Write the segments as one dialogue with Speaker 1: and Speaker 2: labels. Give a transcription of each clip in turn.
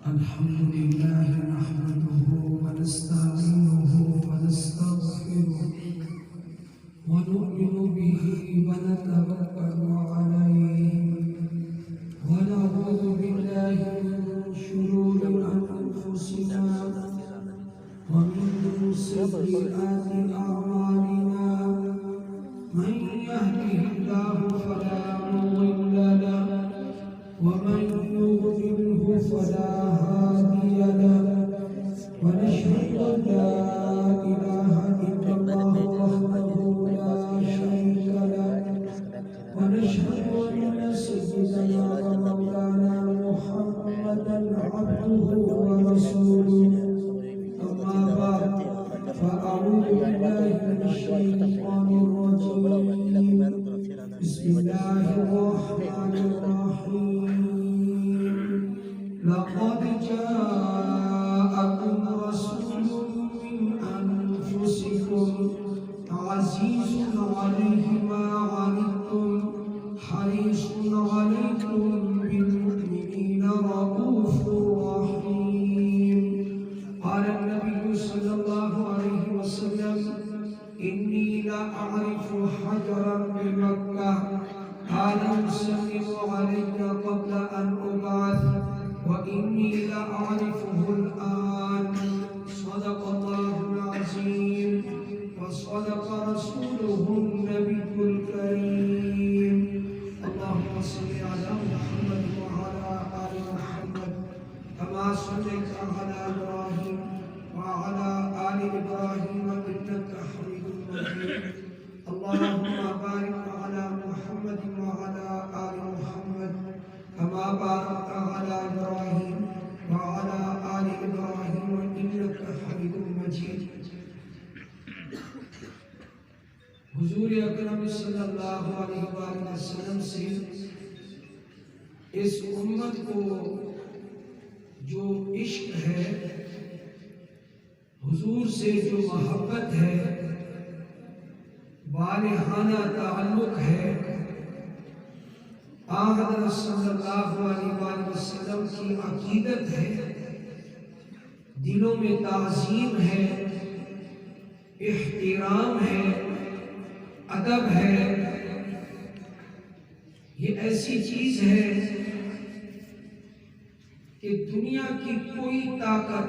Speaker 1: الحمد لله نحمده ونستعينه ونستغفره ونؤمن به ونتوكل عليه ونعوذ بالله من شرور أنفسنا ومن سيئات أعمالنا من يهده الله فلا مضل له ومن يضلله فلا هادي له ونشهد أن لا إله إلا الله وحده لا شريك له ونشهد أن سيدنا ومولانا محمدا عبده ورسوله أما بعد فأعوذ بالله من الشيطان الرجيم بسم الله الرحمن الرحيم لقد جاءكم رسول من أنفسكم عزيز عليه ما عنتم حريص عليكم بالمؤمنين رؤوف رحيم قال النبي صلى الله عليه وسلم إني لا أعرف حجرا بمكة كان يسلم علي قبل أن أبعث وإني لا أعرفه الآن صدق الله العظيم وصدق رسوله النبي الكريم اللهم صل على محمد وعلى آل محمد كما صليت على إبراهيم وعلى آل إبراهيم إنك حميد مجيد اللهم بارك على محمد وعلى آل محمد كما باركت على إبراهيم وعلى آل إبراهيم إنك حميد مجيد حضور اکرم صلی اللہ علیہ وآلہ وسلم سے اس امت کو جو عشق ہے، حضور سے جو محبت ہے، والہانہ تعلق ہے، حضرت صلی اللہ علیہ وآلہ وسلم کی عقیدت ہے، دلوں میں تعظیم ہے، احترام ہے، ادب ہے، یہ ایسی چیز ہے کہ دنیا کی کوئی طاقت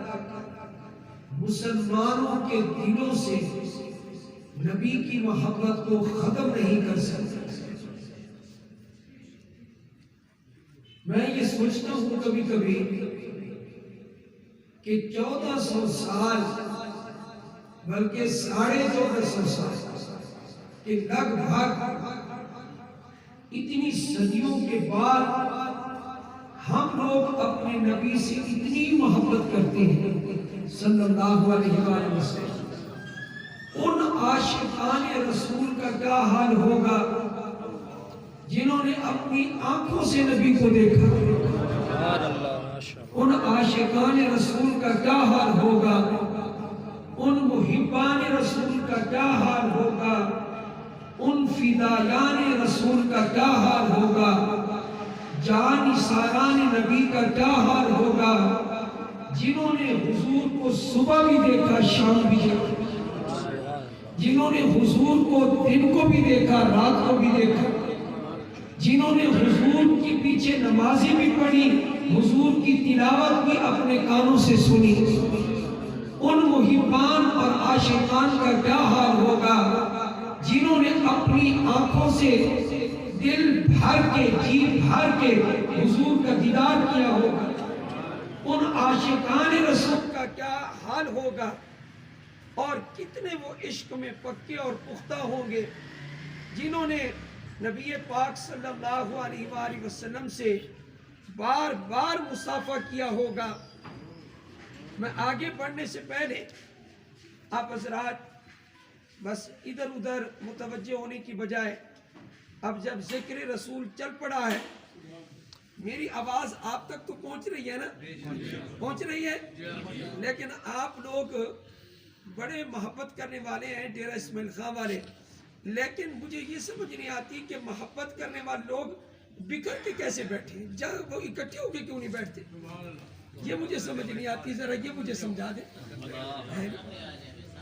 Speaker 1: مسلمانوں کے دلوں سے نبی کی محبت کو ختم نہیں کر سکتی۔ میں یہ سوچتا ہوں کبھی کبھی کہ 1400 سال بلکہ 1450 سال کہ لگ بھگ اتنی صدیوں کے بعد ہم لوگ اپنے نبی سے اتنی محبت کرتے ہیں صلی اللہ علیہ وآلہ وسلم۔ ان عاشقان رسول کا کیا حال ہوگا جنہوں نے اپنی آنکھوں سے نبی کو دیکھا؟ ان عاشقان رسول کا کیا حال ہوگا؟ ان محبان رسول کا کیا حال ہوگا؟ ان فدایان رسول کا کیا حال ہوگا؟ جان ساران نبی کا کیا حال ہوگا جنہوں نے حضور کو صبح بھی دیکھا، شام بھی دیکھا، جنہوں نے حضور کو دن کو بھی دیکھا، رات کو بھی دیکھا، جنہوں نے حضور کی پیچھے نمازیں بھی پڑھی، حضور کی تلاوت بھی اپنے کانوں سے سنی۔ ان محبان اور عاشقان کا کیا حال ہوگا جنہوں نے اپنی آنکھوں سے دل بھر کے، جی بھر کے حضور کا دیدار کیا ہوگا۔ ان عاشقان رسول کا کیا حال ہوگا اور کتنے وہ عشق میں پکے اور پختہ ہوں گے جنہوں نے نبی پاک صلی اللہ علیہ وآلہ وسلم سے بار بار مصافحہ کیا ہوگا۔ میں آگے بڑھنے سے پہلے آپ حضرات بس ادھر ادھر متوجہ ہونے کی بجائے اب جب ذکر رسول چل پڑا ہے، میری آواز آپ تک تو پہنچ رہی ہے نا؟ پہنچ رہی ہے؟ لیکن آپ لوگ بڑے محبت کرنے والے ہیں، ڈیرہ اسماعیل خان والے، لیکن مجھے یہ سمجھ نہیں آتی کہ محبت کرنے والے لوگ بکھر کے کیسے بیٹھے؟ جب وہ اکٹھے ہو کے کیوں نہیں بیٹھتے؟ یہ مجھے سمجھ نہیں آتی، ذرا یہ مجھے سمجھا دیں۔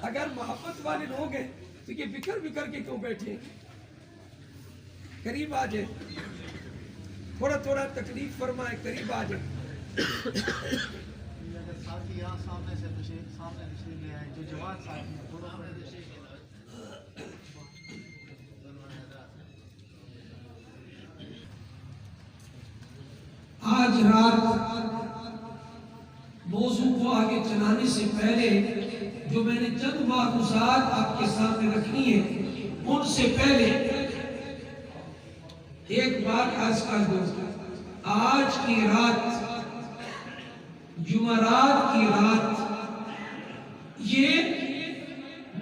Speaker 1: اگر محبت والے لوگ ہیں تو یہ بکھر بکھر کے کیوں بیٹھے؟ قریب آ جائے، تھوڑا تھوڑا تکلیف فرمائے، قریب آ جائے۔
Speaker 2: ساتھی یہاں سامنے سے تشریف لے آئے، جو جوان ساتھی ہیں تھوڑا
Speaker 1: آج رات موضوع کو آگے چلانے سے پہلے جو میں نے چند معروضات آپ کے سامنے رکھنی ہے، ان سے پہلے ایک بات عرض کر دوں۔ آج کی رات، جمعرات کی رات، یہ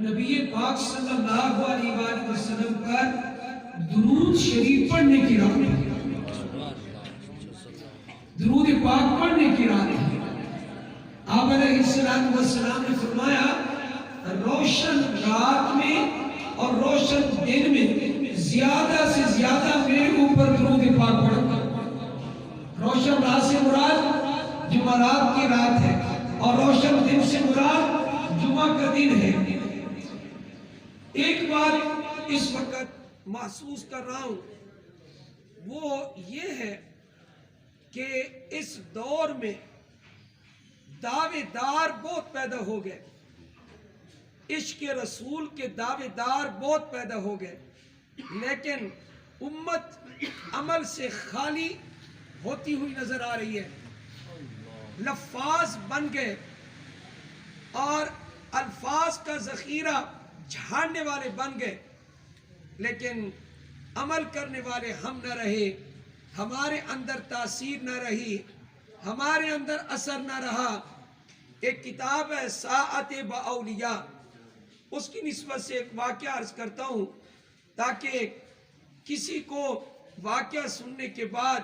Speaker 1: نبی پاک صلی اللہ علیہ وآلہ وسلم پر درود شریف پڑھنے کی رات ہے، درود پاک پڑھنے کی رات ہے۔ آپ علیہ السلام نے فرمایا روشن رات میں اور روشن دن میں زیادہ سے زیادہ میرے اوپر درود پاک پڑھو۔ روشن رات سے مراد جمعرات کی رات ہے اور روشن دن سے مراد جمعہ کا دن ہے۔ ایک بات اس وقت محسوس کر رہا ہوں، وہ یہ ہے کہ اس دور میں دعوے دار بہت پیدا ہو گئے، عشق رسول کے دعوے دار بہت پیدا ہو گئے، لیکن امت عمل سے خالی ہوتی ہوئی نظر آ رہی ہے۔ لفاظ بن گئے اور الفاظ کا ذخیرہ جھاڑنے والے بن گئے، لیکن عمل کرنے والے ہم نہ رہے، ہمارے اندر تاثیر نہ رہی، ہمارے اندر اثر نہ رہا۔ ایک کتاب ہے ساعت باولیاء، اس کی نسبت سے ایک واقعہ عرض کرتا ہوں تاکہ کسی کو واقعہ سننے کے بعد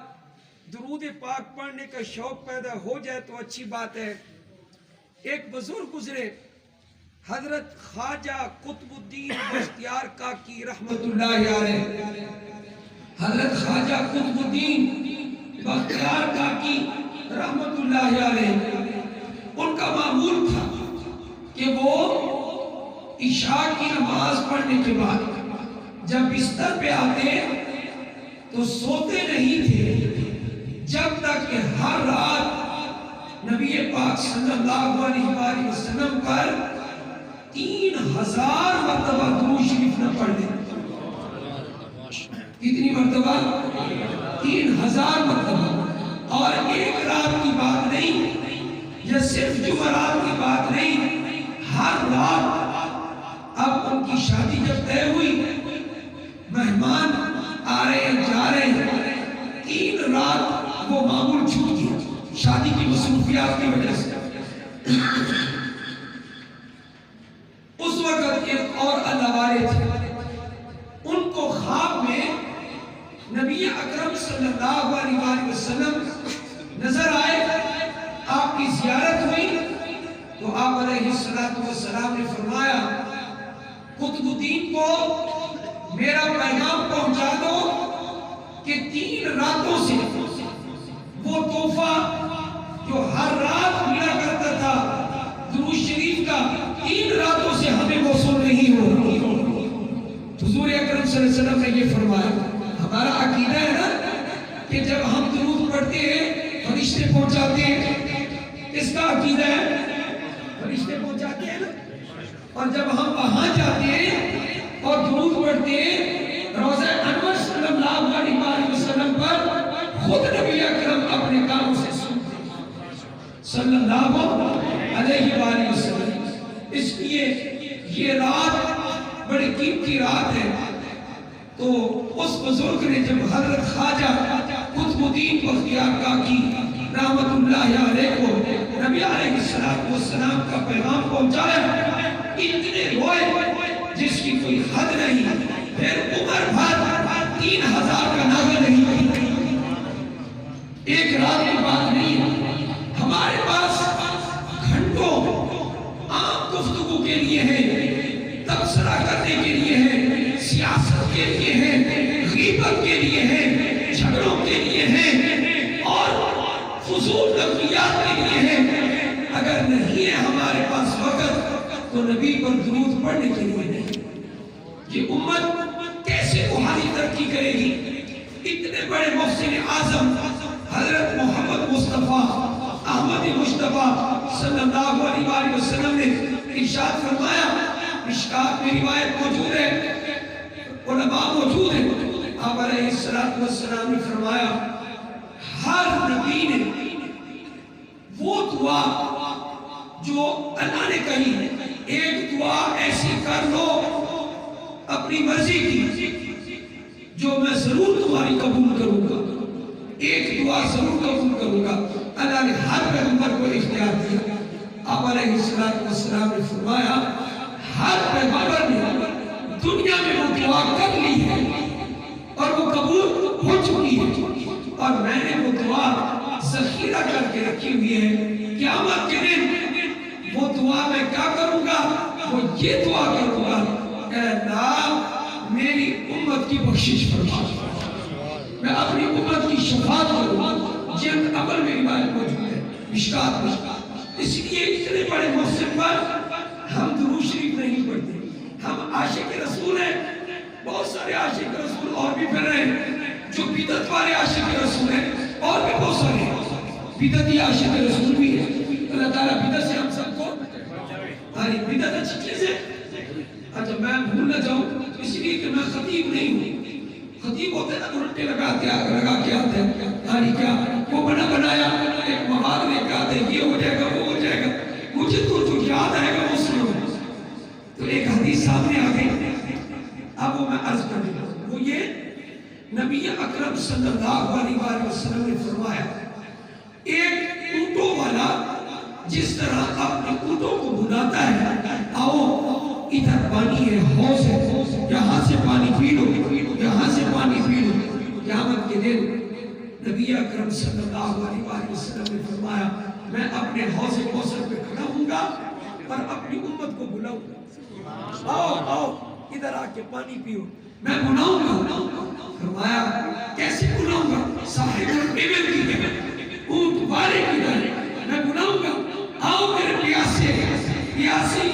Speaker 1: درود پاک پڑھنے کا شوق پیدا ہو جائے تو اچھی بات ہے۔ ایک بزرگ گزرے، حضرت خواجہ قطب الدین بختیار کاکی رحمت اللہ علیہ۔ حضرت خواجہ قطب الدین بختیار کاکی رحمت اللہ علیہ، ان کا معمول تھا کہ وہ عشاء کی نماز پڑھنے کے بعد جب بستر پہ آتے تو سوتے نہیں تھے جب تک کہ ہر رات نبی پاک صلی اللہ علیہ وآلہ وسلم پر 3000 مرتبہ درود شریف نہ پڑھ لیں۔ کتنی مرتبہ؟ 3000 مرتبہ۔ اور ایک رات کی بات نہیں، یہ صرف جمعرات کی بات نہیں، ہر رات۔ اب ان کی شادی جب طے ہوئی، مہمان آ رہے جا رہے، 3 رات وہ معمول چھوٹ گیا شادی کی مصروفیات کی وجہ سے۔ اس وقت ایک اور اللہ والے تھے، ان کو خواب میں نبی اکرم صلی اللہ علیہ وآلہ وسلم نظر آئے، آپ کی زیارت ہوئی تو آپ علیہ السلام نے فرمایا قطب الدین کو میرا پیغام پہنچا دو کہ 3 راتوں سے وہ تحفہ جو ہر رات ملا کرتا تھا درود شریف کا، 3 راتوں سے ہمیں موصول نہیں ہو رہی۔ حضور اکرم صلی اللہ علیہ وسلم نے یہ فرمایا۔ ہمارا عقیدہ ہے نا کہ جب ہم درود پڑھتے ہیں فرشتے پہنچاتے ہیں، اس کا عقیدہ ہے فرشتے پہنچاتے ہیں نا، اور جب ہم وہاں جاتے ہیں اور درود پڑھتے ہیں روضہ انور صلی اللہ علیہ وآلہ وسلم پر، خود نبی اکرم اپنے کانوں سے سنتے ہیں صلی اللہ علیہ وآلہ وسلم۔ اس لیے یہ رات بڑی قیمتی رات ہے۔ تو اس بزرگ نے جب حضرت خواجہ قطب الدین بختیار کاکی رحمت اللہ علیہ کو نبی علیہ السلام کا پیغام پہنچایا، اتنے روئے جس کی کوئی حد نہیں، پھر عمر بھر 3000 کا ناغہ نہیں کی۔ ایک رات کی بات نہیں، ہمارے پاس گھنٹوں عام گفتگو کے لیے ہے، تبصرہ کرنے کے لیے ہے، سیاست کے لیے ہے، غیبت کے لیے ہے، جھگڑوں اگر نہیں ہے ہمارے پاس وقت تو نبی پر درود پڑھنے کے لیے نہیں۔ یہ امت کیسے بحالی ترقی کرے گی؟ اتنے بڑے محسن اعظم حضرت محمد مصطفیٰ احمد مصطفیٰ صلی اللہ علیہ وسلم نے ارشاد فرمایا، مشکات میں روایت موجود ہے، علماء موجود ہیں، آپ علیہ السلام نے فرمایا ہر نبی نے وہ دعا جو اللہ نے کہی ہے، ایک دعا ایسی کر لو اپنی مرضی کی جو میں ضرور تمہاری قبول کروں گا، ایک دعا ضرور قبول کروں گا۔ اللہ نے ہر پیغمبر کو اختیار دیا۔ آپ علیہ السلام نے فرمایا ہر پیغمبر نے دنیا میں وہ دعا کر لی ہے اور وہ قبول ہو چکی ہے، اور میں نے وہ دعا ذخیرہ کر کے رکھی ہوئی ہے۔ قیامت کے دن وہ دعا میں کیا کروں گا؟ وہ یہ دعا کروں گا، اے اللہ میری امت کی بخشش فرما، میں اپنی امت کی شفاعت کروں۔ جلد عمل میں روایت موجود ہے مشکات میں۔ اس لیے اتنے بڑے محسن پر ہم درود شریف نہیں پڑھتے۔ ہم عاشق رسول ہیں، بہت سارے عاشق رسول اور بھی پھر رہے ہیں جو بدعت والے عاشق رسول ہیں، اور بھی بہت سارے ہیں بدعتی عاشق رسول بھی ہیں۔ اللہ تعالیٰ بدعت سے ہم سب کو بدعت اچھی چیز ہے۔ اچھا میں بھول نہ جاؤں اس لیے کہ میں خطیب نہیں ہوں۔ خطیب ہوتے نا گھنٹے لگا کے آتے ہیں، کیا وہ بنایا ایک مواد لے کے آتے، یہ ہو جائے گا وہ ہو جائے گا، مجھے تو جو یاد آئے گا وہ سنو۔ تو ایک حدیث سامنے آ گئی، اب وہ میں عرض کر دوں، وہ یہ نبی اکرم صلی اللہ علیہ وسلم نے فرمایا ایک اونٹوں والا جس طرح اپنے اونٹوں کو بلاتا ہے، آؤ ادھر پانی ہے، حوض ہے، یہاں سے پانی پی لو، یہاں سے پانی پی لو۔ قیامت کے دن نبی اکرم صلی اللہ علیہ وسلم نے فرمایا میں اپنے حوض کوثر پہ کھڑا ہوں گا اور اپنی امت کو بلاؤں گا، آؤ آؤ ادھر آ کے پانی پیو، میں بلاؤں گا۔ فرمایا کیسے بلاؤں گا؟ صاحب الابل کی طرح، اونٹ والے کی طرح میں بلاؤں گا، آؤ میرے پیاسے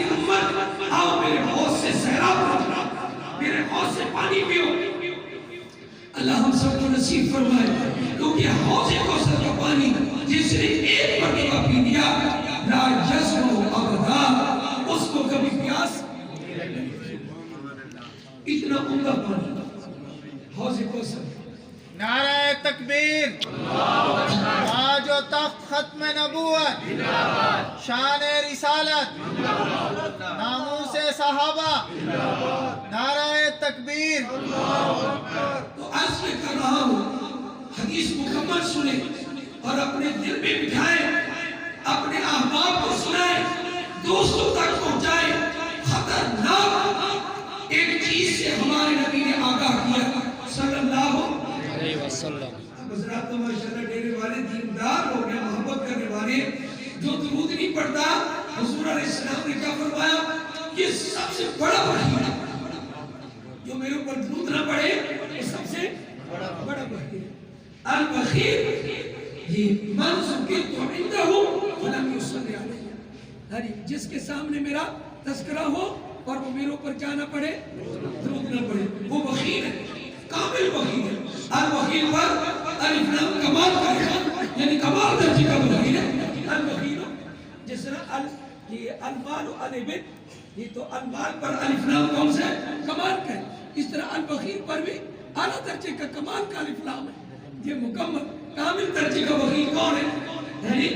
Speaker 1: امت، آؤ میرے حوض سے سیراب کرو، میرے حوض سے پانی پیو۔ اللہ ہم سب کو نصیب فرمائے، کیونکہ حوض کوثر کا پانی جس نے ایک مرتبہ پی لیا لا یظمأ ابدا، اس کو کبھی پیاس۔ اتنا عمدہ پانی حوض کوثر۔
Speaker 2: نعرہ تکبیر، تاج و تخت ختم نبوت، شان رسالت، ناموس صحابہ، نعرہ تکبیر۔
Speaker 1: تو عرض میں کر رہا ہوں حدیث مکمل سنیں اور اپنے دل میں بٹھائیں، اپنے احباب کو سنائیں، دوستوں تک پہنچائیں۔ خطرناک ایک چیز سے ہمارے نبی نے آگاہ کیا صلی اللہ علیہ وسلم۔ حضرات ماشاءاللہ ڈیرے والے دیندار لوگ ہیں، محبت کرنے والے، جو درود نہیں پڑھتا، حضور علیہ السلام نے کیا فرمایا؟ یہ سب سے بڑا بخیل ہے، جو میرے اوپر درود نہ پڑھے یہ سب سے بڑا بخیل ہے۔ البخیل یہ من ذکرت عندہ فلم یصلی علیہ، جس کے سامنے میرا تذکرہ ہو اور وہ میرے اوپر کیا نہ پڑھے، درود نہ پڑھے، وہ بخیل ہے، کامل بخیل ہے۔ البخیل پر الف لام کمال کا ہے، یعنی کمال درجے کا بخیل ہے البخیل۔ جس طرح یہ المال البت، یہ تو المال پر الف لام کون سے کمال کا ہے، اس طرح البخیل پر بھی اعلیٰ درجے کا کمال کا الف لام ہے۔ یہ مکمل کامل درجے کا بخیل کون ہے؟ یعنی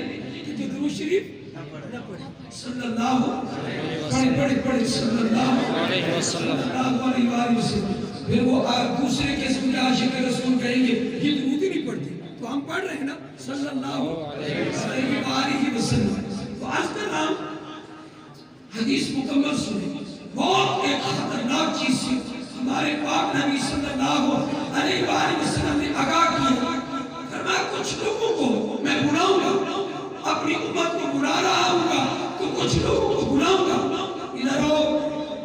Speaker 1: کہ جو درود شریف نہ پڑھے صلی اللہ پڑھے صلی اللہ علیہ وسلم۔ پھر وہ دوسرے قسم کے عاشق رسول کہیں گے یہ درود ہی نہیں پڑھتے، تو ہم پڑھ رہے ہیں نا صلی اللہ علیہ وسلم۔ تو آج کا نام حدیث مکمل سنیں، بہت ایک خطرناک چیز سے ہمارے پاک نبی صلی اللہ علیہ وسلم نے آگاہ کیا۔ فرمایا کچھ لوگوں کو میں بلاؤں گا، اپنی امت کو بلا رہا ہوں گا، تو کچھ لوگوں کو بلاؤں گا، ادھر آؤ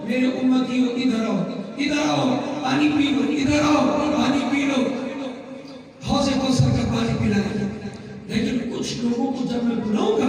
Speaker 1: میرے امتیوں، ادھر آؤ، ادھر آؤ پانی پی لو، ادھر آؤ پانی پی لو، حوض کوثر کا پانی پلائیں گے۔ لیکن کچھ لوگوں کو جب میں بلاؤں گا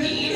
Speaker 1: 3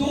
Speaker 1: 2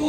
Speaker 1: 2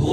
Speaker 1: 2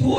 Speaker 1: 2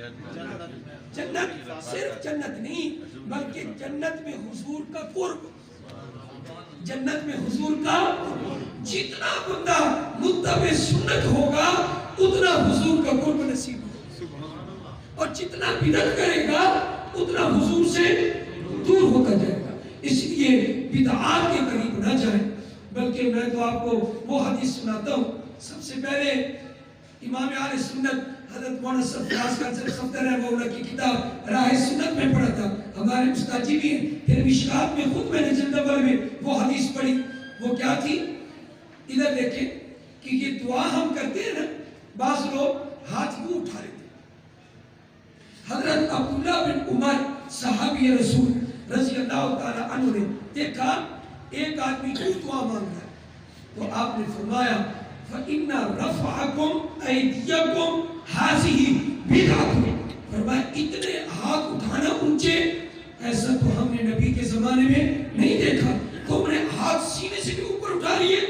Speaker 1: جنت صرف جنت نہیں بلکہ جنت میں حضور کا قرب، جنت میں حضور کا جتنا بندہ متبع سنت ہوگا اتنا حضور کا قرب نصیب ہوگا، اور جتنا بدعت کرے گا اتنا حضور سے دور ہوتا جائے گا۔ اس لیے بدعات کے قریب نہ جائیں، بلکہ میں تو آپ کو وہ حدیث سناتا ہوں۔ سب سے پہلے امام اہل سنت حضرت مولانا فیاض خان صفدر رحمہ اللہ کی کتاب راہ سنت میں پڑھا تھا، ہمارے استاد جی بھی ہیں، پھر مشکات میں خود میں نے جلد اول میں وہ حدیث پڑھی۔ وہ کیا تھی؟ ادھر دیکھیں کہ یہ دعا ہم کرتے ہیں نا، بعض لوگ ہاتھ یوں اٹھا لیتے ہیں۔ حضرت عبداللہ بن عمر صحابی رسول رضی اللہ تعالی عنہ نے دیکھا ایک آدمی کیوں دعا مانگ رہا ہے، تو آپ نے فرمایا فَإِنَّ رَفْعَكُمْ أَيْدِيَكُمْ هَذِهِ بِدْعَةٌ، فرمایا اتنے ہاتھ اٹھانا اونچے ایسا تو ہم نے نبی کے زمانے میں نہیں دیکھا۔ تم نے ہاتھ سینے سے بھی اوپر اٹھا لیے،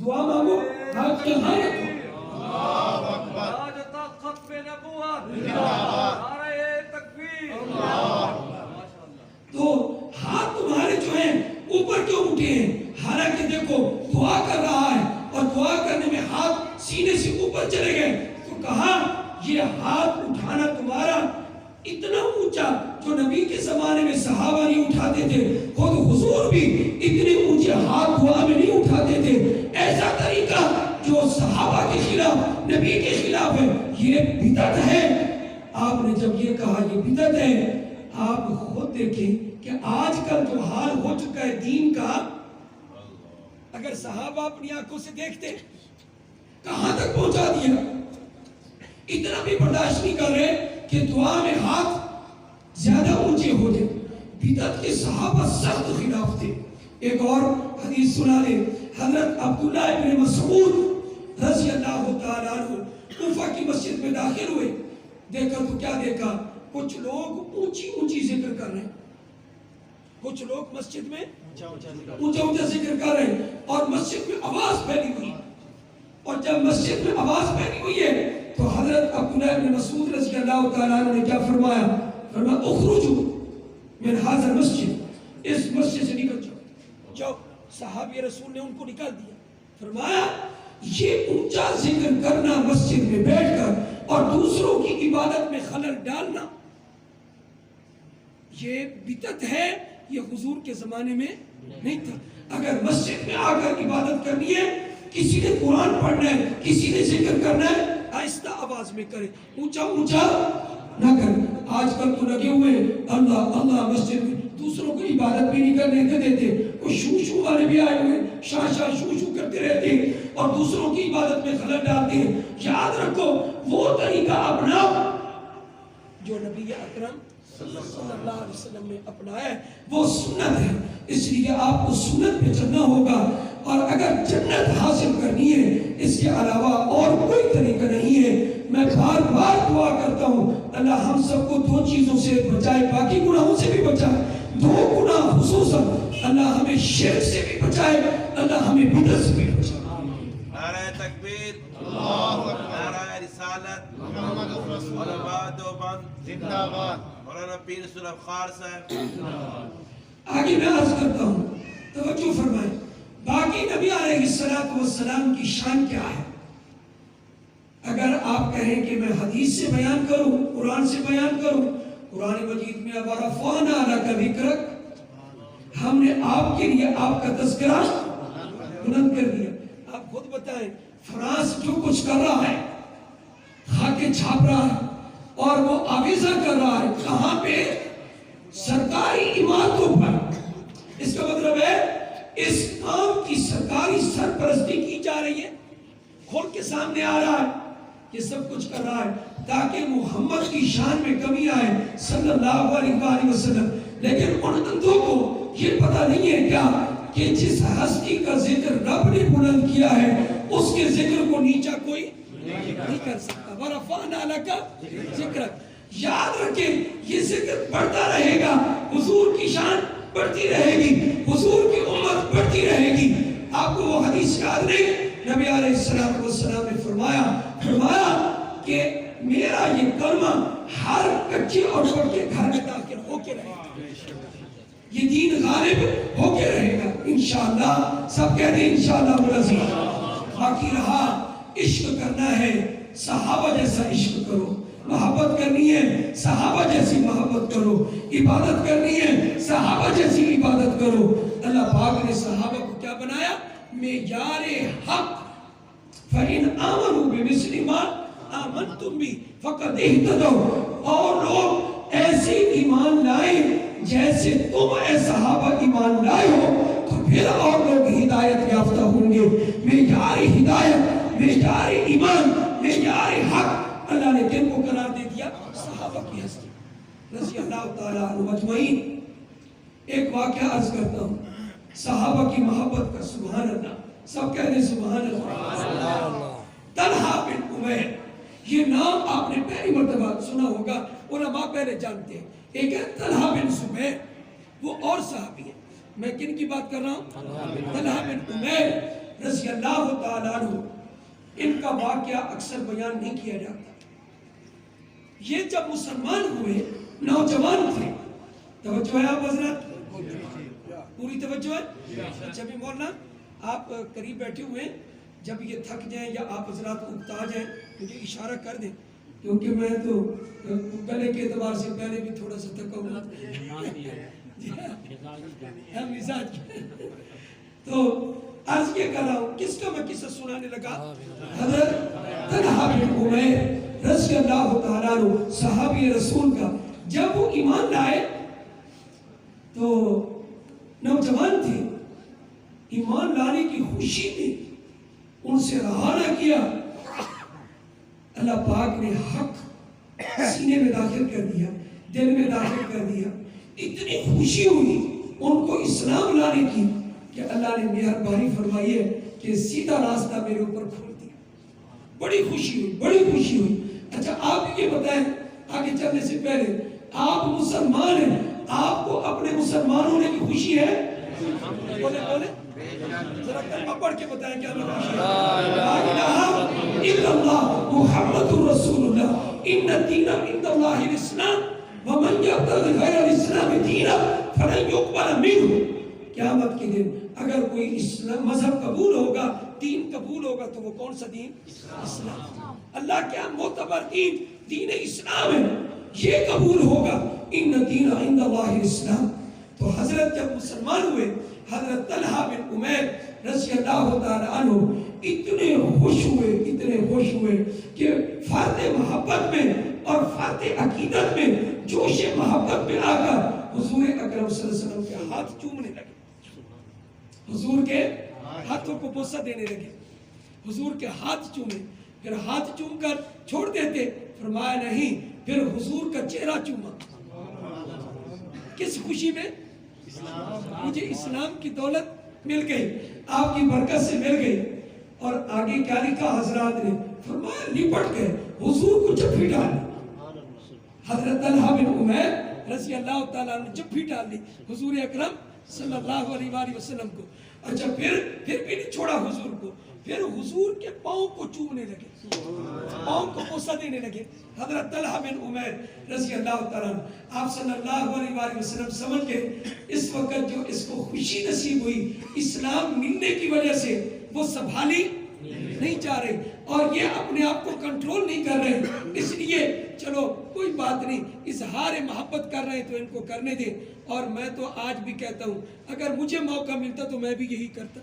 Speaker 1: دعا مانگو ہاتھ کہاں رکھو۔
Speaker 2: اللہ اکبر، تاج و تخت ختم نبوت، نعرہ تکبیر،
Speaker 1: تو ہاتھ تمہارے جو ہیں اوپر کیوں اٹھے ہیں؟ حالانکہ دیکھو دعا کر رہا ہے اور دعا کرنے میں ہاتھ سینے سے اوپر چلے گئے، تو کہا یہ ہاتھ اٹھانا تمہارا اتنا اونچا جو نبی کے زمانے میں صحابہ نہیں اٹھاتے تھے، خود حضور بھی اتنے اونچے ہاتھ دعا میں نہیں اٹھاتے تھے۔ ایسا طریقہ جو صحابہ کے خلاف، نبی کے خلاف ہے، یہ بدعت ہے۔ آپ نے جب یہ کہا یہ بدعت ہے، آپ خود دیکھیں کہ آج کل جو حال ہو چکا ہے دین کا، اگر صحابہ اپنی آنکھوں سے دیکھتے کہاں تک پہنچا دیا، اتنا بھی برداشت نہیں کر رہے کہ دعا میں ہاتھ زیادہ اونچے ہو جائے۔ بدعت کے صحابہ سخت خلاف تھے۔ ایک اور حدیث سنا دے، حضرت عبداللہ ابن مسعود رضی اللہ تعالیٰ عنہ کوفہ کی مسجد میں داخل ہوئے، دیکھا تو کیا دیکھا؟ کچھ لوگ اونچی اونچی ذکر کر رہے ہیں، کچھ لوگ مسجد میں اونچا اونچا ذکر کر رہے ہیں، اور مسجد میں آواز پھیلی ہوئی، اور جب مسجد میں آواز پھیلی ہوئی ہے تو حضرت عبداللہ بن مسعود رضی اللہ تعالیٰ عنہ نے کیا فرمایا؟ فرمایا اخرجوا من هذا المسجد، اس مسجد سے نکل جاؤ۔ جو صحابی رسول نے ان کو نکال دیا، فرمایا یہ اونچا ذکر کرنا مسجد میں بیٹھ کر اور دوسروں کی عبادت میں خلل ڈالنا، یہ بدعت ہے، یہ حضور کے زمانے میں نہیں تھا۔ اگر مسجد میں آ کر عبادت کرنی ہے، کسی نے قرآن پڑھنا ہے، کسی نے ذکر کرنا ہے، آہستہ آواز میں کرے، اونچا اونچا نہ کرے۔ آج کل تو لگے ہوئے اللہ اللہ مسجد میں، دوسروں کو عبادت بھی نہیں کرنے دیتے، وہ شو والے بھی آئے ہوئے شاہ شاہ شو کرتے رہتے ہیں اور دوسروں کی عبادت میں خلل ڈالتے ہیں۔ یاد رکھو وہ طریقہ اپناؤ جو نبی اکرم صلی اللہ علیہ وسلم نے اپنایا ہے، وہ سنت ہے۔ اس لیے آپ کو سنت پہ چلنا ہوگا، اور اگر جنت حاصل کرنی ہے اس کے علاوہ اور کوئی طریقہ نہیں ہے۔ میں بار بار دعا کرتا ہوں اللہ ہم سب کو دو چیزوں سے بچائے، باقی گناہوں سے بھی بچائے، دو گناہ خصوصاً، اللہ ہمیں شرک سے بھی بچائے، اللہ ہمیں بدعت سے بھی بچائے۔
Speaker 3: نعرہ تکبیر، نعرہ رسالت، علماء دیوبند زندہ باد، مولانا پیر سلف خار صاحب۔
Speaker 1: آگے میں عرض کرتا ہوں، توجہ فرمائیں، باقی نبی علیہ السلام کی شان کیا ہے؟ اگر آپ کہیں کہ میں حدیث سے بیان کروں، قرآن سے بیان کروں، قرآن مجید میں وَرَفَعْنَا لَكَ ذِکْرَکَ، ہم نے آپ کے لیے آپ کا تذکرہ بلند کر دیا۔ آپ خود بتائیں، فرانس جو کچھ کر رہا ہے، خاکے چھاپ رہا ہے اور وہ آویزہ کر رہا ہے، کہاں پہ؟ سرکاری عمارتوں پر۔ اس کا مطلب ہے اس کام کی سرکاری سرپرستی کی جا رہی ہے، کھول کے سامنے آ رہا ہے، یہ سب کچھ کر رہا ہے تاکہ محمد کی شان میں کمی آئے صلی اللہ علیہ وآلہ وسلم۔ لیکن ان اندھوں کو یہ پتہ نہیں ہے کیا کہ جس ہستی کا ذکر رب نے بلند کیا ہے اس کے ذکر کو نیچا کوئی نہیں کر سکتا۔ وَرَفَعْنَا لَكَ ذِکْرَکَ، یاد رکھیں یہ ذکر بڑھتا رہے گا، حضور کی شان بڑھتی رہے گی، حضور کی امت بڑھتی رہے گی۔ آپ کو وہ حدیث یاد نہیں؟ نبی علیہ السلام نے فرمایا کہ میرا یہ کلمہ ہر کچے اور پکے گھر میں داخل ہو کے رہے گا، یہ دین غالب ہو کے رہے گا انشاءاللہ. سب کہہ دیں انشاءاللہ العزیز. باقی رہا عشق کرنا ہے صحابہ جیسا عشق کرو، محبت کرنی ہے صحابہ جیسی محبت کرو، عبادت کرنی ہے صحابہ جیسی عبادت کرو. اللہ پاک نے صحابہ کو کیا بنایا؟ معیار حق. فَإِنْ آمَنُوا بِمِثْلِ مَا آمَنْتُمْ بِهِ فَقَدْ اهْتَدَوْا. اور لوگ ایسے ایمان لائیں جیسے تم اے صحابہ ایمان لائے ہو تو پھر اور لوگ ہدایت یافتہ ہوں گے. معیار ہدایت، معیار ایمان، معیار حق اللہ نے کن کو قرار دے دیا؟ صحابہ کی ہستی رضی اللہ تعالیٰ عنہ اجمعین. ایک واقعہ عرض کرتا ہوں صحابہ کی محبت کا. سبحان اللہ. سب کہہ دیں سبحان اللہ. طلحہ بن عبید، یہ نام آپ نے پہلی مرتبہ سنا ہوگا، علماء پہلے جانتے ہیں. ایک ہے طلحہ بن زبیر، وہ اور صحابی ہیں. میں کن کی بات کر رہا ہوں؟ طلحہ بن عبید رضی اللہ تعالیٰ عنہ. ان کا واقعہ اکثر بیان نہیں کیا جاتا. یہ جب مسلمان ہوئے نوجوان تھے. توجہ ہے آپ حضرات؟ پوری توجہ ہے؟ اچھا بھی مولانا آپ قریب بیٹھے ہوئے ہیں، جب یہ تھک جائیں یا آپ حضرات اکتا جائیں مجھے اشارہ کر دیں، کیونکہ میں تو گلے کے اعتبار سے پہلے بھی تھوڑا سا تھکا ہوا مزاج. تو عرض یہ کر رہا ہوں کس کا میں قصہ سنانے لگا؟ حضرت طلحہ بن عبید رضی اللہ تعالیٰ عنہ صحابی رسول کا. جب وہ ایمان لائے تو نوجوان تھے، ایمان لانے کی خوشی میں ان سے رہا نہ کیا. اللہ پاک نے حق سینے میں داخل کر دیا، دل میں داخل کر دیا. اتنی خوشی ہوئی ان کو اسلام لانے کی کہ اللہ نے مہربانی فرمائی ہے کہ سیدھا راستہ میرے اوپر کھول دیا. بڑی خوشی ہوئی، بڑی خوشی ہوئی. اچھا آپ یہ بتائیں آگے چلنے سے پہلے، آپ مسلمان ہیں، آپ کو اپنے مسلمان ہونے کی خوشی ہے؟ بولے بولے ذرا کلمہ پڑھ کے بتائیں کیا خوشی ہے؟ لا الہ الا اللہ محمد رسول اللہ ان الدین عند اللہ الاسلام ومن یبتغی غیر الاسلام دینا فلن یقبل منہ. قیامت کے دن اگر کوئی اسلام مذہب قبول ہوگا، دین قبول ہوگا تو وہ کون سا دین؟ اسلام. اللہ کیا معتبر دین دین اسلام ہے، یہ قبول ہوگا. ان الدین عند اللہ الاسلام. تو حضرت جب مسلمان ہوئے حضرت طلحہ بن عبید رضی اللہ تعالیٰ عنہ اتنے خوش ہوئے کہ فرد محبت میں اور فرد عقیدت میں جوش محبت میں آ کر حضور اکرم صلی اللہ علیہ وسلم کے ہاتھ چومنے لگے، حضور کے ہاتھوں کو بوسہ دینے لگے، حضور کے ہاتھ چومے. پھر ہاتھ چوم کر چھوڑ دیتے، فرمایا نہیں، پھر حضور کا چہرہ چوما. کس خوشی میں؟ مجھے اسلام کی دولت مل گئی، آپ کی برکت سے مل گئی. اور آگے کیا لکھا حضرات نے؟ فرمایا لپٹ گئے، حضور کو جپھی ڈال لی. حضرت طلحہ بن عبید رضی اللہ تعالیٰ عنہ جپھی ڈال لی حضور اکرم صلی اللہ علیہ وآلہ وسلم کو. اچھا پھر بھی نہیں چھوڑا حضور کو، پھر حضور کے پاؤں کو چومنے لگے، پاؤں کو بوسہ دینے لگے. حضرت طلحہ بن عبید رضی اللہ تعالیٰ عنہ آپ صلی اللہ علیہ وآلہ وسلم سمجھ گئے اس وقت جو اس کو خوشی نصیب ہوئی اسلام ملنے کی وجہ سے وہ سنبھالی نہیں جا رہے اور یہ اپنے آپ کو کنٹرول نہیں کر رہے. اس لیے چلو کوئی بات نہیں، اظہار محبت کر رہے ہیں تو ان کو کرنے دیں. اور میں تو آج بھی کہتا ہوں اگر مجھے موقع ملتا تو میں بھی یہی کرتا.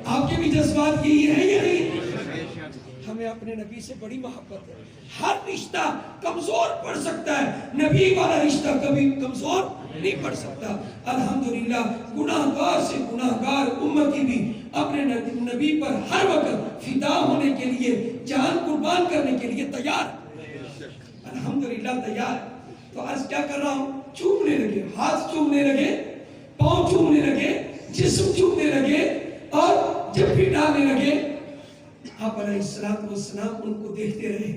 Speaker 1: آپ کے بھی جذبات یہی ہیں یا نہیں؟ ہمیں اپنے نبی سے بڑی محبت ہے. ہر رشتہ کمزور پڑ سکتا ہے، نبی والا رشتہ کبھی کمزور نہیں پڑ سکتا. الحمدللہ گناہگار سے گناہگار امتی بھی اپنے نبی پر ہر وقت فدا ہونے کے لیے، جان قربان کرنے کے لیے تیار، الحمدللہ تیار. تو عرض کیا کر رہا ہوں، چومنے لگے، ہاتھ چومنے لگے، پاؤں چومنے لگے، جسم چومنے لگے اور جپھی ڈالنے لگے. آپ علیہ السلام ان کو دیکھتے رہے،